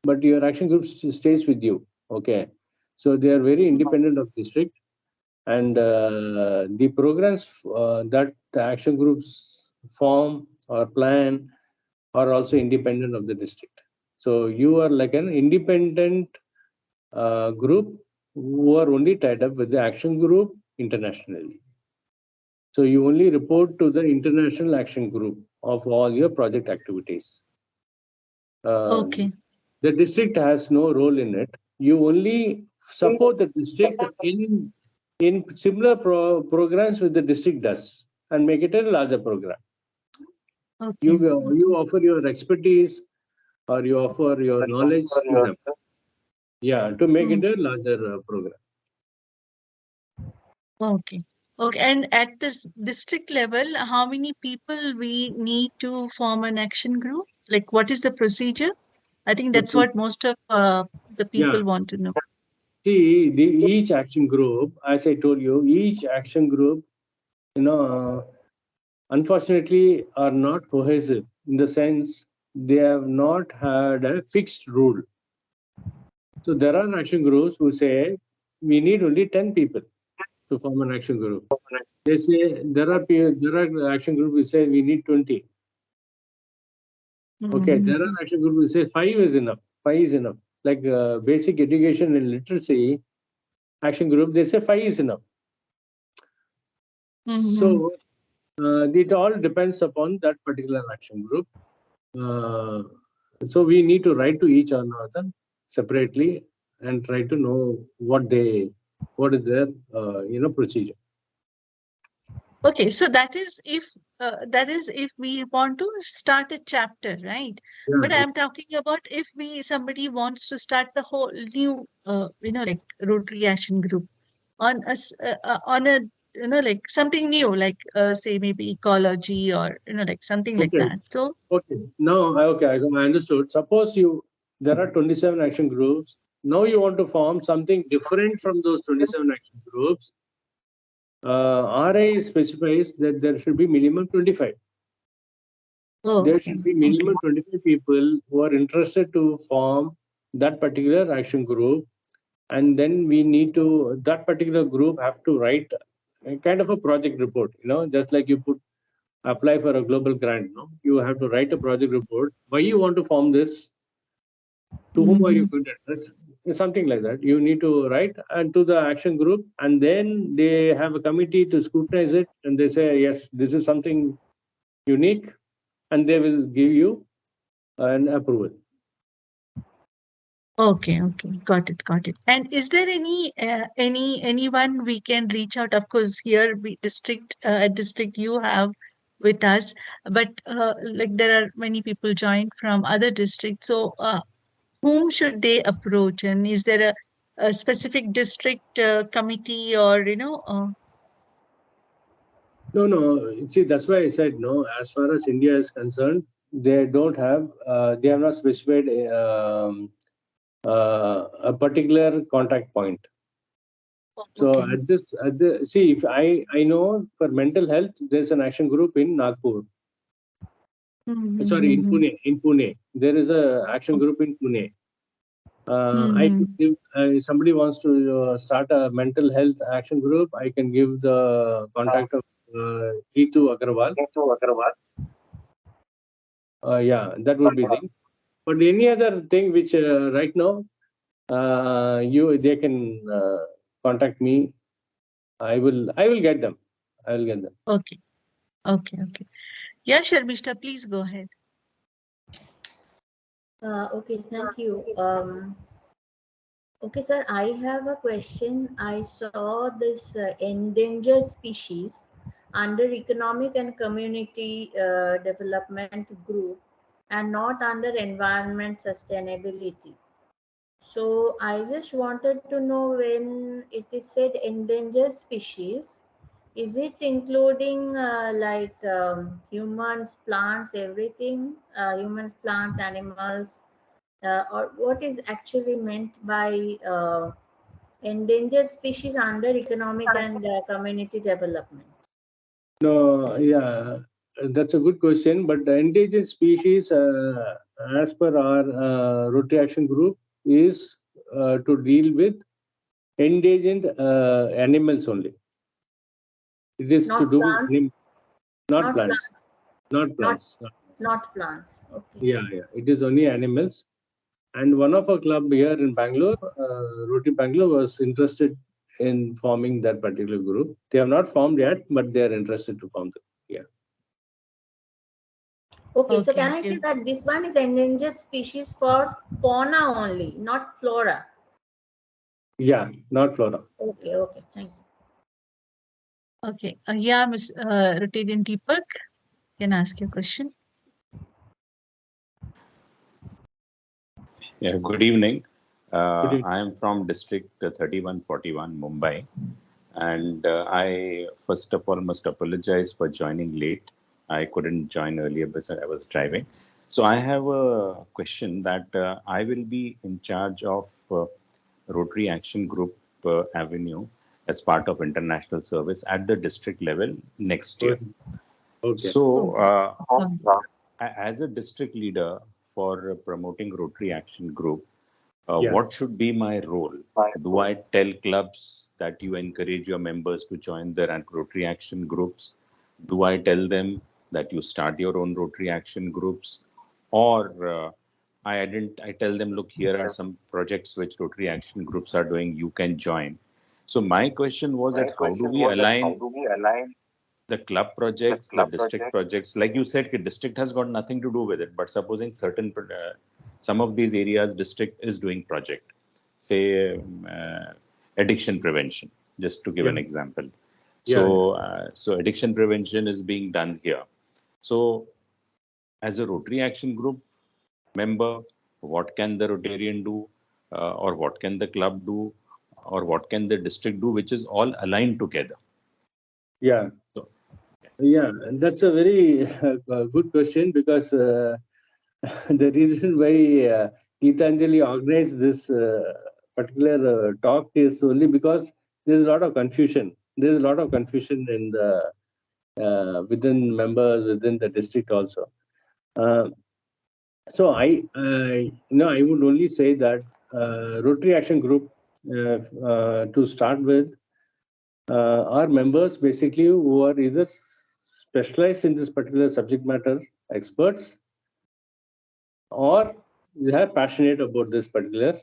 but your action group stays with you. Okay. So they are very independent of district, and the programs that the action groups form or plan are also independent of the district. So you are like an independent group who are only tied up with the action group internationally. So you only report to the international action group of all your project activities. Okay. The district has no role in it. You only support the district in similar programs which the district does and make it a larger program. Okay. You offer your expertise or you offer your knowledge to them. Yeah, to make it a larger program. Okay. Okay. And at this district level, how many people we need to form an action group? Like, what is the procedure? I think that's what most of the Yeah. people want to know. See, each action group, as I told you, each action group, unfortunately, are not cohesive in the sense they have not had a fixed rule. So there are action groups who say we need only 10 people to form an action group. They say there are action groups who say we need 20. Okay, there are action groups who say 5 is enough. 5 is enough. Like basic education and literacy action group, they say 5 is enough. So it all depends upon that particular action group. So we need to write to each another separately and try to know what is their procedure. Okay, so that is if we want to start a chapter, right? But Yeah. I'm talking about if somebody wants to start the whole new, like Rotary Action Group on a like something new, like say maybe ecology or like something like Okay. that. So Okay. Now, I understood. Suppose there are 27 action groups. Now you want to form something different from those 27 action groups. RI specifies that there should be minimum 25. There should be minimum 25 people who are interested to form that particular action group, and then that particular group have to write a kind of a project report, just like you apply for a global grant. You have to write a project report, why you want to form this, to whom are you going to address, something like that you need to write and to the action group, and then they have a committee to scrutinize it, and they say yes, this is something unique, and they will give you an approval. Okay, got it. And is there anyone we can reach out? Of course, here we district you have with us, but like there are many people joined from other districts. So whom should they approach? And is there a specific district committee or No. See, that's why I said no. As far as India is concerned, they don't have. They have not specified a particular contact point. So if I know for mental health, there's an action group in Nagpur. Sorry, in Pune. In Pune, there is a action group in Pune. I could give, somebody wants to start a mental health action group. I can give the contact of Ritu Agarwal. Yeah, that would be thing. But any other thing which right now they can contact me. I will get them. I will get them. Okay. Okay. Okay. Yeah, Sharmishta, please go ahead. Okay, thank you. Okay, sir, I have a question. I saw this endangered species under economic and community development group and not under environment sustainability. So I just wanted to know, when it is said endangered species, is it including humans, plants, everything, humans, plants, animals, or what is actually meant by endangered species under economic and community development? No, yeah, that's a good question. But the endangered species, as per our Rotary Action Group, is to deal with endangered animals only. It is Not to do plants, with not not plants, plants, not plants. not plants. Okay. Yeah, yeah. It is only animals. And one of our club here in Bangalore, Rotary Bangalore, was interested in forming that particular group. They have not formed yet, but they are interested to form them. Yeah. Okay, so Okay. can I say that this one is endangered species for fauna only, not flora? Yeah, not flora. Okay, okay, thank you. Okay. Yeah, Ms. Rotarian Deepak, can ask your question. Yeah, good evening. Good evening. I am from District 3141, Mumbai. And I, first of all, must apologize for joining late. I couldn't join earlier because I was driving. So I have a question that I will be in charge of Rotary Action Group Avenue as part of international service at the district level next year. Okay. So, Um, as a district leader for promoting Rotary Action Group, Yeah. what should be my role? Do I tell clubs that you encourage your members to join their Rotary Action groups? Do I tell them that you start your own Rotary Action groups? Or I tell them, look, here are some projects which Rotary Action groups are doing, you can join. So my question was that how do we align the club projects, the district projects? Like you said, the district has got nothing to do with it. But supposing some of these areas, district is doing project, say addiction prevention, just to give an example. So, so addiction prevention is being done here. So, as a Rotary Action Group member, what can the Rotarian do, or what can the club do, or what can the district do, which is all aligned together? Yeah. So, Yeah, that's a very good question, because the reason why Geetanjali organized this particular talk is only because there's a lot of confusion. There's a lot of confusion in the within members, within the district also. So I would only say that Rotary Action Group, to start with, are members basically who are either specialized in this particular subject matter experts, or they are passionate about this particular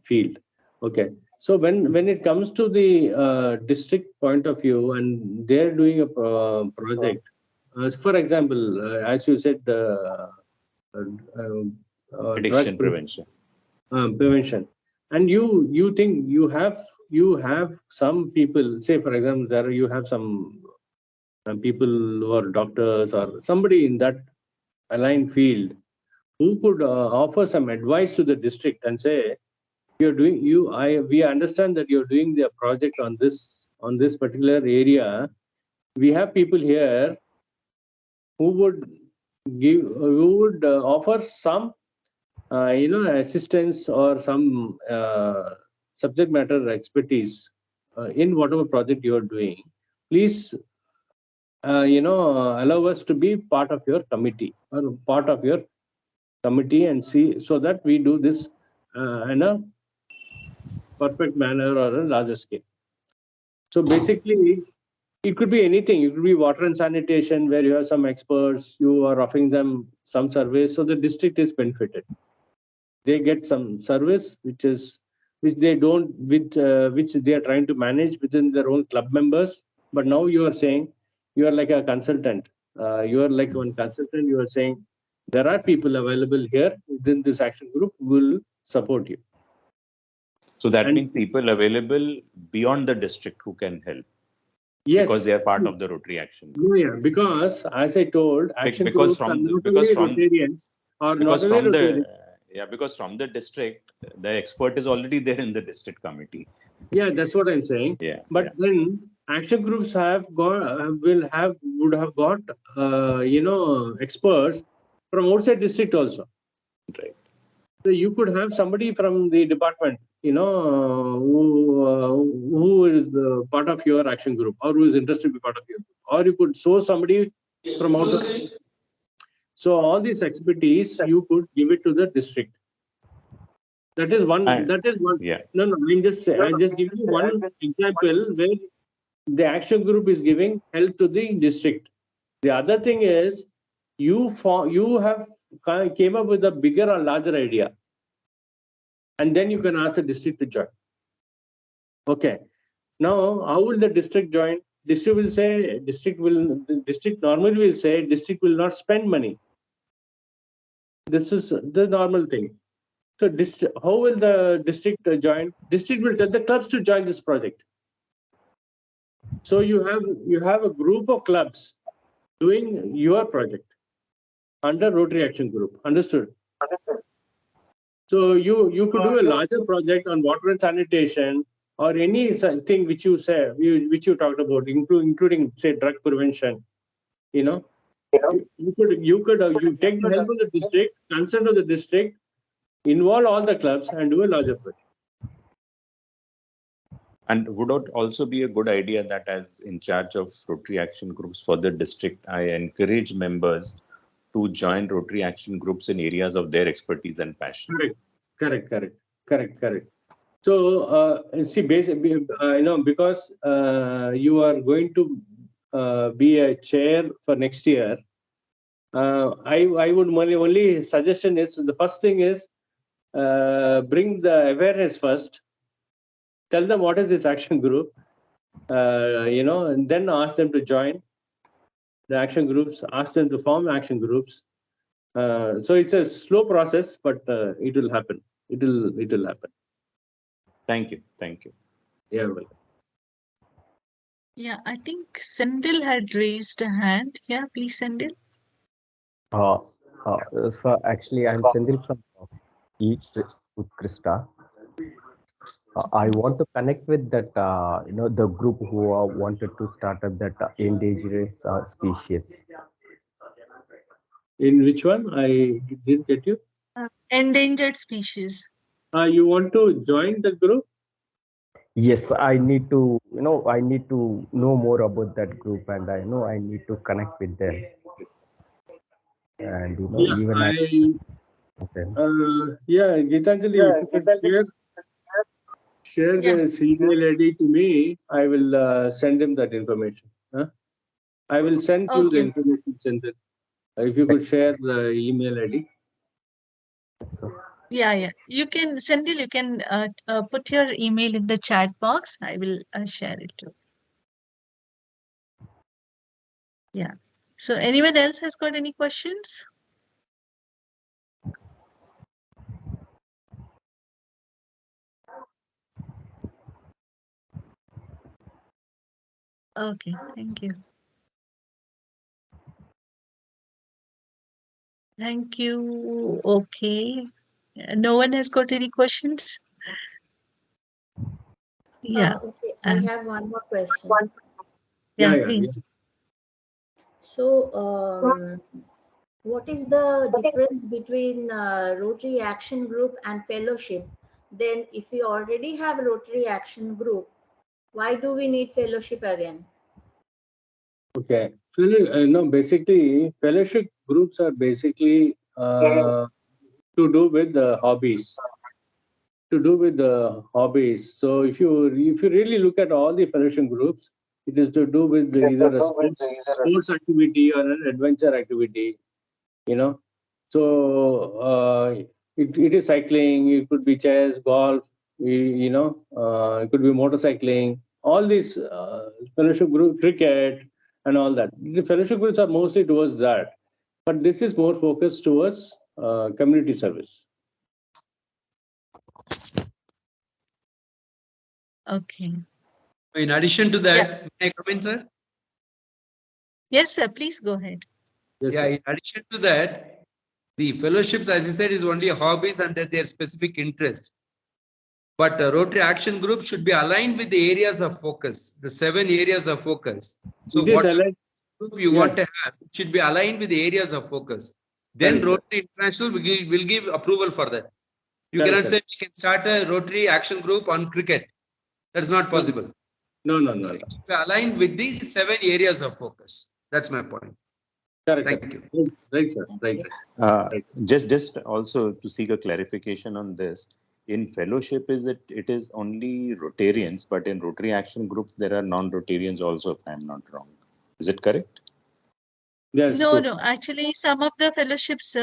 field. Okay, so when it comes to the district point of view, and they're doing a project, for example, as you said, drug addiction prevention. prevention, and you think you have some people, say for example, there you have some people who are doctors or somebody in that aligned field, who could offer some advice to the district and say, you're doing we understand that you're doing the project on this particular area. We have people here who would offer some assistance or some subject matter expertise in whatever project you are doing. Please allow us to be part of your committee or part of your committee and see so that we do this in a perfect manner or a larger scale. So basically, it could be anything. It could be water and sanitation, where you have some experts, you are offering them some service, so the district is benefited. They get some service which they don't, which they are trying to manage within their own club members. But now you are saying you are like a consultant. You are like one consultant. You are saying there are people available here within this action group who will support you. So that And means people available beyond the district who can help. yes, Because they are part of the Rotary Action Group. Yeah, because as I told, action Because groups are from not because only from Rotarians or not because only from the Rotarians. because from the district, the expert is already there in the district committee. Yeah, that's what I'm saying. Yeah, But yeah. then action groups would have got experts from outside district also. Right. So you could have somebody from the department, who is part of your action group or who is interested to be part of your group, or you could source somebody from out of. So all these expertise you could give it to the district. That is one. Yeah. No, I'm just giving you one example where the action group is giving help to the district. The other thing is you have came up with a bigger or larger idea, and then you can ask the district to join. Okay. Now, how will the district join? District will say the district normally will say district will not spend money. This is the normal thing. So, how will the district join? District will tell the clubs to join this project. So you have a group of clubs doing your project under Rotary Action Group. Understood? So you could do a larger project on water and sanitation or any thing which you talked about, including say drug prevention. You take the help of the district, consent of the district, involve all the clubs and do a larger project. And would it also be a good idea that as in charge of Rotary Action Groups for the district, I encourage members to join Rotary Action Groups in areas of their expertise and passion? Correct. So see, basically, because you are going to be a chair for next year, I would only suggestion is the first thing is bring the awareness first. Tell them what is this action group, and then ask them to join the action groups. Ask them to form action groups. So it's a slow process, but it will happen. It will happen. Thank you. Yeah, welcome. Yeah, I think Sendil had raised a hand. Yeah, please, Sendil. So actually, I'm Sendil from East Utkrista. I want to connect with that, the group who wanted to start up that endangered species. In which one? I didn't get you. Endangered species. You want to join the group? Yes, I need to, I need to know more about that group, and I know I need to connect with them. And Gitanjali, if you could share this email ID to me, I will send him that information. I will send you the information, Sendil. If you could share the email ID. Yeah. You can, Sendil, you can put your email in the chat box. I will share it too. Yeah. So anyone else has got any questions? Okay, thank you. Thank you. Okay. No one has got any questions? Yeah. Okay, I have one more question. Yeah, please. So, what is the difference between Rotary Action Group and fellowship? Then, if we already have Rotary Action Group, why do we need fellowship again? Okay. No, basically, fellowship groups are basically to do with the hobbies. To do with the hobbies. So if you really look at all the fellowship groups, it is to do with either a sports activity or an adventure activity. You know, so it is cycling. It could be chess, golf. It could be motorcycling. All these fellowship group, cricket, and all that. The fellowship groups are mostly towards that, but this is more focused towards community service. Okay. In addition to that, may I come in, sir? Yes, sir. Please go ahead. Yes, Yeah, sir. in addition to that, the fellowships, as I said, is only hobbies and their specific interest. But Rotary Action Group should be aligned with the areas of focus, the 7 areas of focus. So It is what aligned. group you want to have, it should be aligned with the areas of focus. Then Correct, sir. Rotary International will give approval for that. You Correct, cannot say correct. we can start a Rotary Action Group on cricket. That's not possible. No. It should be aligned with the 7 areas of focus. That's my point. Correct. Thank you. Right, sir. Right. Just also to seek a clarification on this. In fellowship, it is only Rotarians, but in Rotary Action Group there are non-Rotarians also, if I'm not wrong. Is it correct? Yes, No, true. no. Actually, some of the fellowships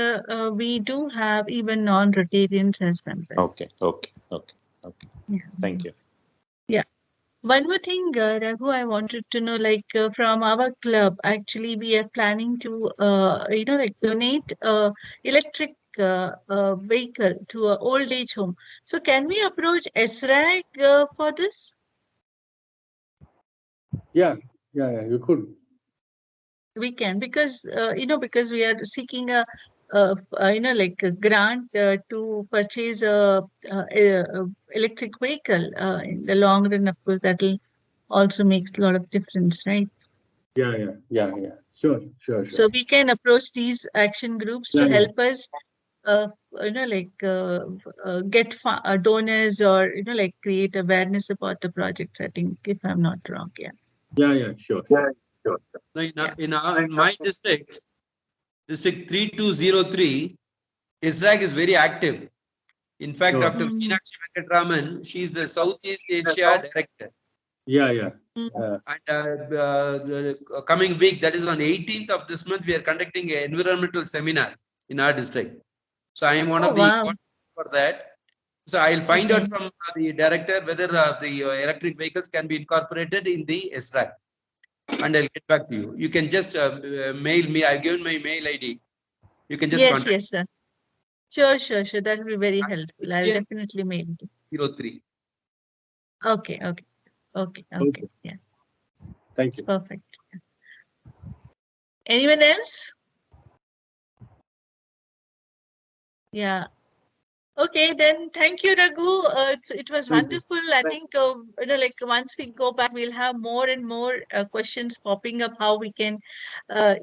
we do have even non-Rotarians as members. Okay. Yeah. Thank you. Yeah. One more thing, Raghu, I wanted to know, from our club, actually, we are planning to, donate electric vehicle to a old age home. So, can we approach SRAG for this? Yeah. You could. We can because because we are seeking a grant to purchase a electric vehicle in the long run. Of course, that will also makes a lot of difference, right? Yeah. Sure. So we can approach these action groups to Yeah. help us, uh, get donors or create awareness about the projects. I think, if I'm not wrong, yeah. Yeah. Sure. Now, in my district, District 3203, ISRAG is very active. In fact, Oh. Dr. Meenakshi Venkatraman, she is the Southeast Asia Director. Yeah. And the coming week, that is on 18th of this month, we are conducting an environmental seminar in our district. So I am one of the Wow. for that. So I'll find Okay. out from the director whether the electric vehicles can be incorporated in the SRAC. And I'll get back to you. You can just mail me. I've given my mail ID. You can just contact. Yes, sir. Sure. That will be very helpful. I'll definitely mail it. 03. Okay. Yeah, Thank it's you. perfect. Anyone else? Yeah. Okay, then thank you, Raghu. It was Thank you. wonderful. I think once we go back, we'll have more and more questions popping up how we can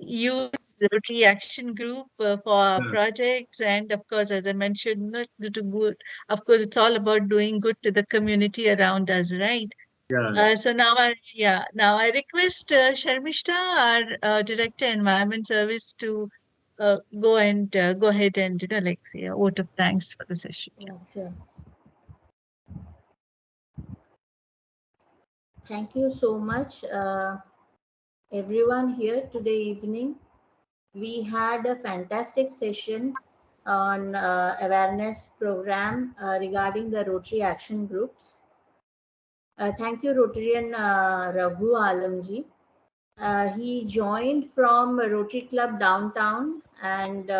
use the Rotary Action Group for our Yeah. projects, and of course, as I mentioned, to good. Of course, it's all about doing good to the community around us, right? Yeah. So now I request Sharmishta, our Director Environment Service, to go ahead and say a vote of thanks for the session. Yeah, sure. Thank you so much, everyone here today evening. We had a fantastic session on awareness program regarding the Rotary Action Groups. Thank you, Rotarian Raghu Alamji. He joined from Rotary Club downtown, and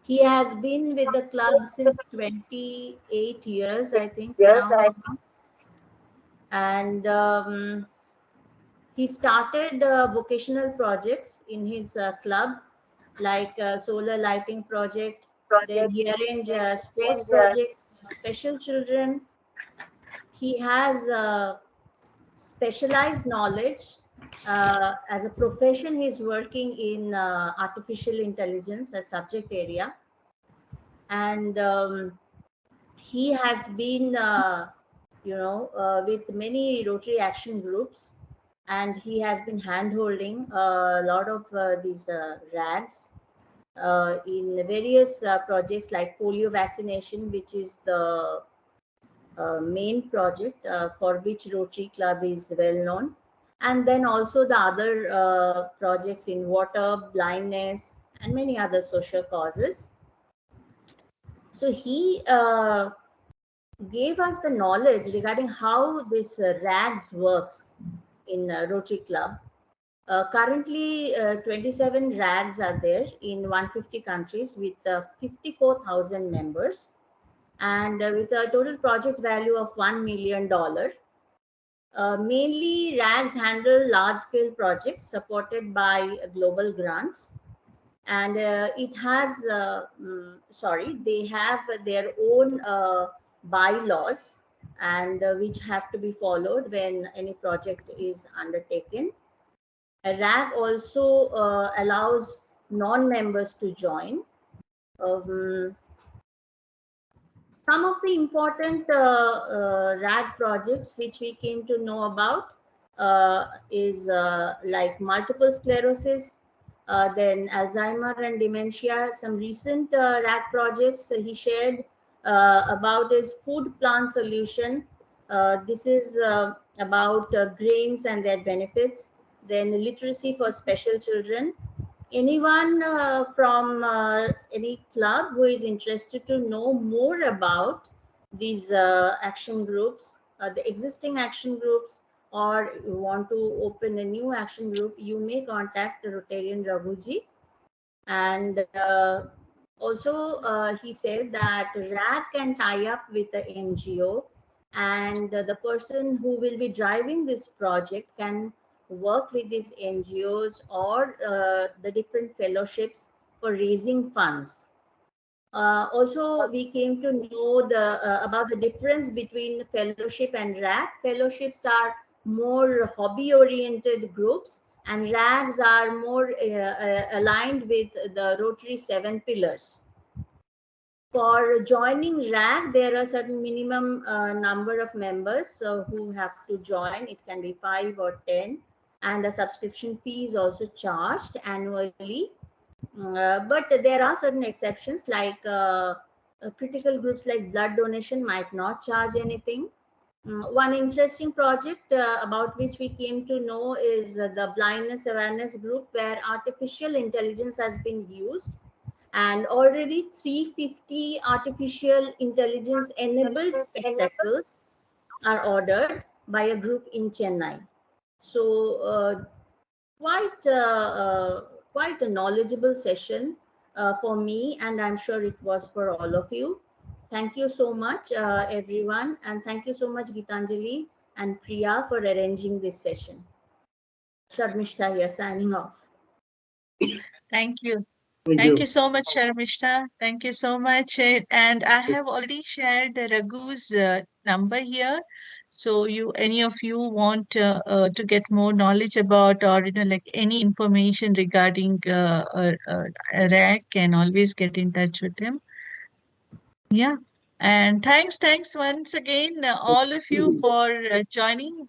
he has been with the club since 28 years, I think now. And he started vocational projects in his club, like solar lighting project. Then he arranged sports projects for special children. He has specialized knowledge. As a profession, he's working in artificial intelligence as subject area. And he has been, with many Rotary Action Groups. and he has been hand-holding a lot of these RAGs in various projects like polio vaccination, which is the main project for which Rotary Club is well known. And then also the other projects in water, blindness, and many other social causes. So he gave us the knowledge regarding how this RAGs works in Rotary Club. Currently, 27 RAGs are there in 150 countries with 54,000 members, and with a total project value of $1 million. Mainly, RAGs handle large-scale projects supported by global grants, and it has, they have their own bylaws, and which have to be followed when any project is undertaken. A RAG also allows non-members to join. Um, some of the important RAG projects which we came to know about is like multiple sclerosis, then Alzheimer and dementia. Some recent RAG projects he shared about his food plant solution. This is about grains and their benefits. Then literacy for special children. Anyone from any club who is interested to know more about these action groups, the existing action groups, or you want to open a new action group, you may contact the Rotarian Raghuji. And also, he said that RAG can tie up with the NGO, and the person who will be driving this project can work with these NGOs or the different fellowships for raising funds. Also, we came to know about the difference between fellowship and RAG. Fellowships are more hobby-oriented groups, and RAGs are more aligned with the Rotary 7 pillars. For joining RAG, there are certain minimum number of members who have to join. It can be 5 or 10, and a subscription fee is also charged annually. But there are certain exceptions, like critical groups like blood donation might not charge anything. One interesting project about which we came to know is the blindness awareness group, where artificial intelligence has been used, and already 350 artificial intelligence enabled spectacles are ordered by a group in Chennai. So quite quite a knowledgeable session for me, and I'm sure it was for all of you. Thank you so much, everyone, and thank you so much, Gitanjali and Priya, for arranging this session. Sharmishta here, signing off. Thank you. Thank Thank you. you so much, Sharmishta. Thank you so much. And I have already shared the Raghu's number here. So any of you want to get more knowledge about, or like any information regarding RAC, can always get in touch with him. Yeah. And thanks once again, all of you, for joining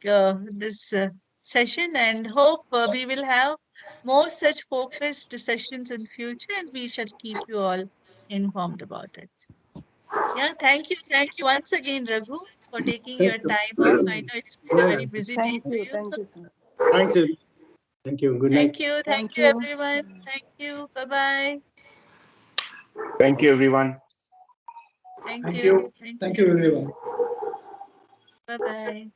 this session, and hope we will have more such focused sessions in future, and we shall keep you all informed about it. Yeah, thank you once again, Raghu, for taking your time off. I know it's been a very busy day for you. Thank you, sir. Thanks, everyone. Thank you. Good night. Thank you, everyone. Thank you. Bye-bye. Thank you, everyone. Thank you. Thank you, everyone. Bye-bye.